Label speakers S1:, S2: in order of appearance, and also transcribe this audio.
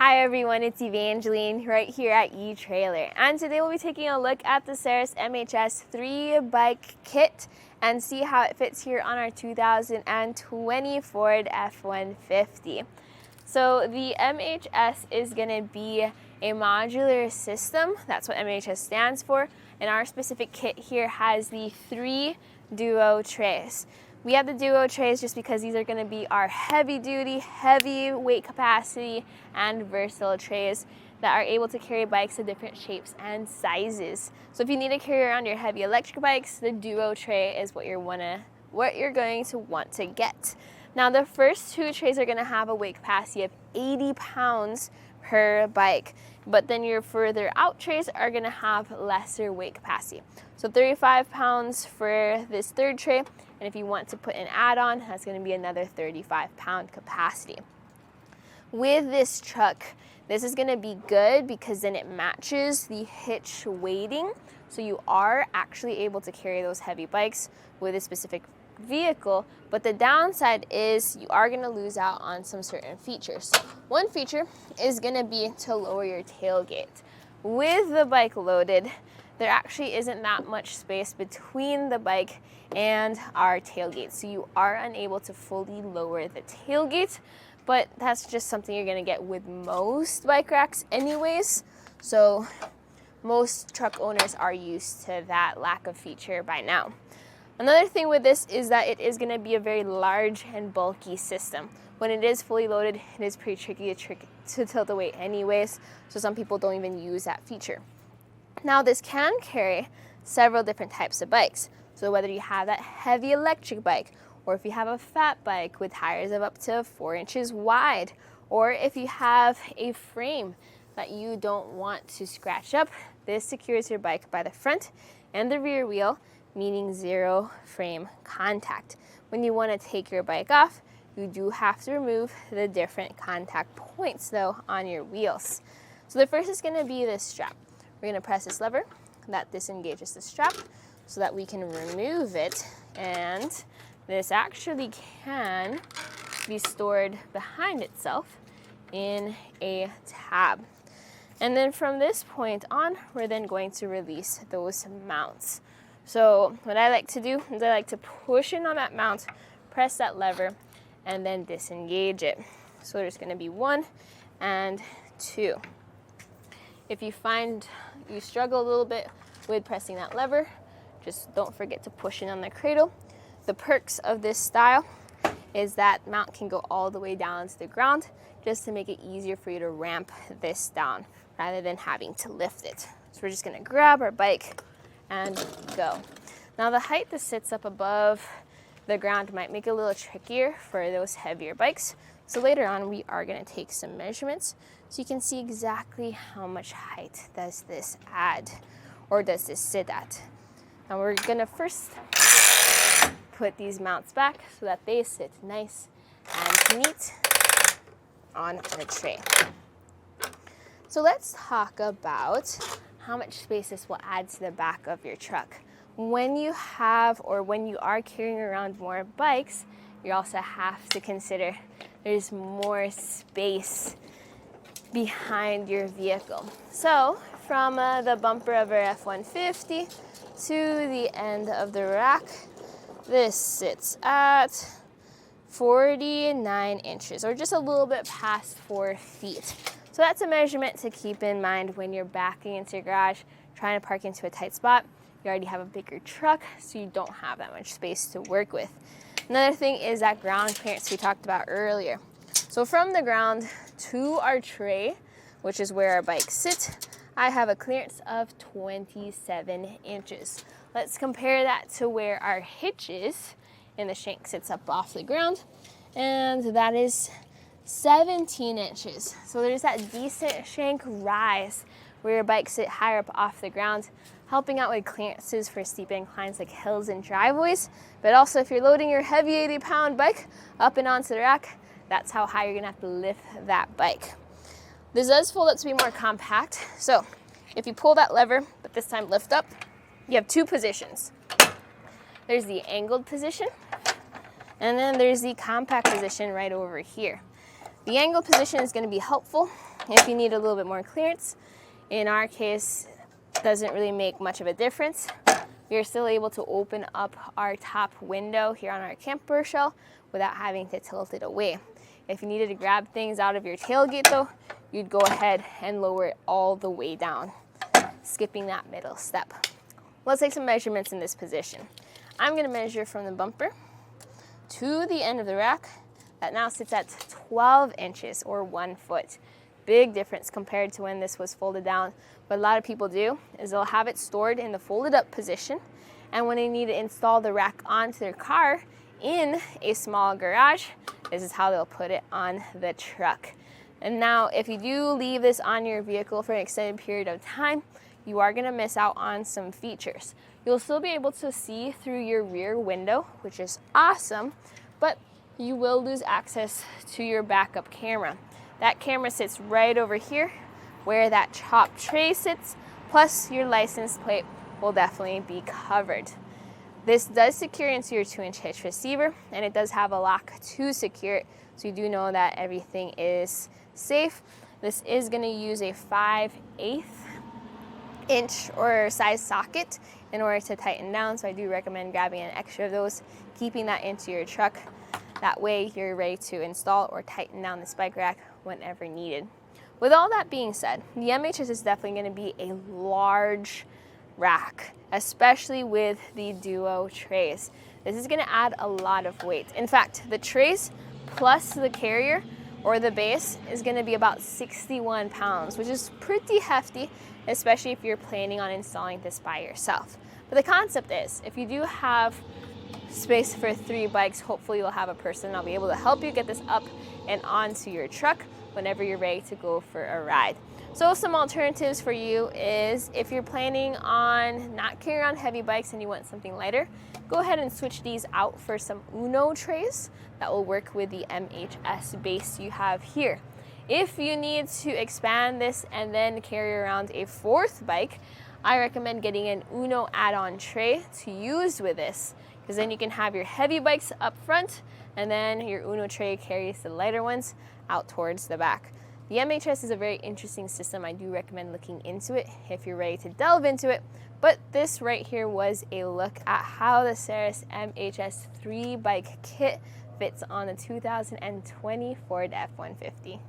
S1: Hi everyone, it's Evangeline right here at Etrailer, and today we'll be taking a look at the Saris MHS 3-bike kit and see how it fits here on our 2020 Ford F-150. So the MHS is going to be a modular system. That's what MHS stands for, and our specific kit here has the 3 duo trays. We have the duo trays just because these are going to be our heavy-duty, heavy weight capacity, and versatile trays that are able to carry bikes of different shapes and sizes. So if you need to carry around your heavy electric bikes, the duo tray is what you're going to want to get. Now the first 2 trays are going to have a weight capacity of 80 pounds per bike, but then your further out trays are going to have lesser weight capacity. So 35 pounds for this 3rd tray, and if you want to put an add-on, that's going to be another 35-pound capacity. With this truck, this is going to be good because then it matches the hitch weighting, so you are actually able to carry those heavy bikes with a specific vehicle, but the downside is you are going to lose out on some certain features. One feature is going to be to lower your tailgate. With the bike loaded, there actually isn't that much space between the bike and our tailgate, so you are unable to fully lower the tailgate, but that's just something you're going to get with most bike racks anyways, so most truck owners are used to that lack of feature by now. Another thing with this is that it is going to be a very large and bulky system. When it is fully loaded, it is pretty tricky to tilt the weight anyways, so some people don't even use that feature. Now this can carry several different types of bikes. So whether you have that heavy electric bike, or if you have a fat bike with tires of up to 4 inches wide, or if you have a frame that you don't want to scratch up, this secures your bike by the front and the rear wheel, meaning 0 frame contact. When you want to take your bike off, you do have to remove the different contact points though on your wheels. So the first is going to be this strap. We're going to press this lever that disengages the strap so that we can remove it, and this actually can be stored behind itself in a tab. And then from this point on, we're then going to release those mounts. So what I like to do is I like to push in on that mount, press that lever, and then disengage it. So there's going to be 1 and 2. If you find you struggle a little bit with pressing that lever, just don't forget to push in on the cradle. The perks of this style is that mount can go all the way down to the ground just to make it easier for you to ramp this down rather than having to lift it. So we're just going to grab our bike and go. Now the height that sits up above the ground might make it a little trickier for those heavier bikes. So later on we are going to take some measurements so you can see exactly how much height does this add or does this sit at. Now we're going to first put these mounts back so that they sit nice and neat on our tray. So let's talk about how much space this will add to the back of your truck. When you have or when you are carrying around more bikes, you also have to consider there's more space behind your vehicle. So from the bumper of our F-150 to the end of the rack, this sits at 49 inches, or just a little bit past 4 feet. So that's a measurement to keep in mind when you're backing into your garage, trying to park into a tight spot. You already have a bigger truck, so you don't have that much space to work with. Another thing is that ground clearance we talked about earlier. So from the ground to our tray, which is where our bikes sit, I have a clearance of 27 inches. Let's compare that to where our hitch is, and the shank sits up off the ground, and that is 17 inches. So there's that decent shank rise where your bikes sit higher up off the ground, helping out with clearances for steep inclines like hills and driveways. But also if you're loading your heavy 80-pound bike up and onto the rack, that's how high you're gonna have to lift that bike. This does fold up to be more compact. So if you pull that lever, but this time lift up, you have 2 positions. There's the angled position, and then there's the compact position right over here. The angled position is going to be helpful If you need a little bit more clearance, in our case, doesn't really make much of a difference. You're still able to open up our top window here on our camper shell without having to tilt it away. If you needed to grab things out of your tailgate though, you'd go ahead and lower it all the way down, skipping that middle step. Let's take some measurements in this position. I'm gonna measure from the bumper to the end of the rack. That now sits at 12 inches or 1 foot. Big difference compared to when this was folded down. What a lot of people do is they'll have it stored in the folded up position, and when they need to install the rack onto their car in a small garage, this is how they'll put it on the truck. And now if you do leave this on your vehicle for an extended period of time, you are gonna miss out on some features. You'll still be able to see through your rear window, which is awesome, but you will lose access to your backup camera. That camera sits right over here where that top tray sits, plus your license plate will definitely be covered. This does secure into your 2-inch hitch receiver, and it does have a lock to secure it, so you do know that everything is safe. This is going to use a 5/8 inch or size socket in order to tighten down, so I do recommend grabbing an extra of those, keeping that into your truck. That way you're ready to install or tighten down this bike rack whenever needed. With all that being said, the MHS is definitely going to be a large rack, especially with the duo trays. This is going to add a lot of weight. In fact, the trays plus the carrier or the base is going to be about 61 pounds, which is pretty hefty, especially if you're planning on installing this by yourself. But the concept is, if you do have space for 3 bikes, hopefully you'll have a person that'll be able to help you get this up and onto your truck whenever you're ready to go for a ride. So some alternatives for you is, if you're planning on not carrying around heavy bikes and you want something lighter, go ahead and switch these out for some Uno trays that will work with the MHS base you have here. If you need to expand this and then carry around a 4th bike, I recommend getting an Uno add-on tray to use with this, because then you can have your heavy bikes up front and then your Uno tray carries the lighter ones out towards the back. The MHS is a very interesting system. I do recommend looking into it if you're ready to delve into it. But this right here was a look at how the Saris MHS 3 bike kit fits on the 2020 Ford F-150.